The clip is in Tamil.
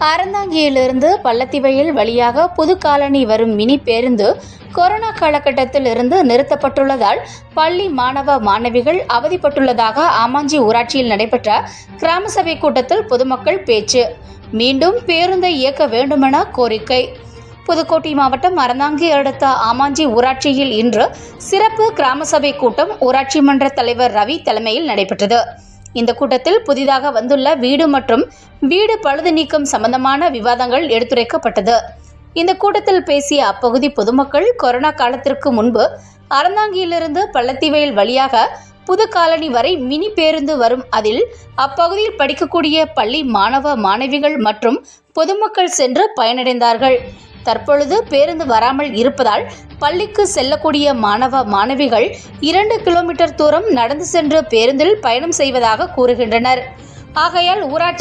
அறந்தாங்கியிலிருந்து பள்ளத்திவயல் வழியாக புதுக்காலனி வரும் மினி பேருந்து கொரோனா காலகட்டத்தில் இருந்து நிறுத்தப்பட்டுள்ளதால் பள்ளி மாணவ மாணவிகள் அவதிப்பட்டுள்ளதாக ஆமாஞ்சி ஊராட்சியில் நடைபெற்ற கிராம சபை கூட்டத்தில் பொதுமக்கள் பேச்சு. மீண்டும் பேருந்தை இயக்க வேண்டுமென கோரிக்கை. புதுக்கோட்டை மாவட்டம் அறந்தாங்கி அடுத்த ஆமாஞ்சி ஊராட்சியில் இன்று சிறப்பு கிராம சபை கூட்டம் ஊராட்சி மன்ற தலைவர் ரவி தலைமையில் நடைபெற்றது. இந்த கூட்டத்தில் புதிதாக வந்துள்ள வீடு மற்றும் வீடு பழுது நீக்கம் சம்பந்தமான விவாதங்கள் எடுத்துரைக்கப்பட்டது. இந்த கூட்டத்தில் பேசிய அப்பகுதி பொதுமக்கள் கொரோனா காலத்திற்கு முன்பு அறந்தாங்கியிலிருந்து பள்ளத்திவயல் வழியாக புதுக்காலனி வரை மினி பேருந்து வரும். அதில் அப்பகுதியில் படிக்கக்கூடிய பள்ளி மாணவ மாணவிகள் மற்றும் பொதுமக்கள் சென்று பயனடைந்தார்கள். தற்பொழுது பேருந்து வராமல் இருப்பதால் பள்ளிக்கு செல்லக்கூடிய மாணவ மாணவிகள் 2 கிலோமீட்டர் தூரம் நடந்து சென்று பேருந்தில் பயணம் செய்வதாக கூறுகின்றனர். ஆகையால் ஊராட்சி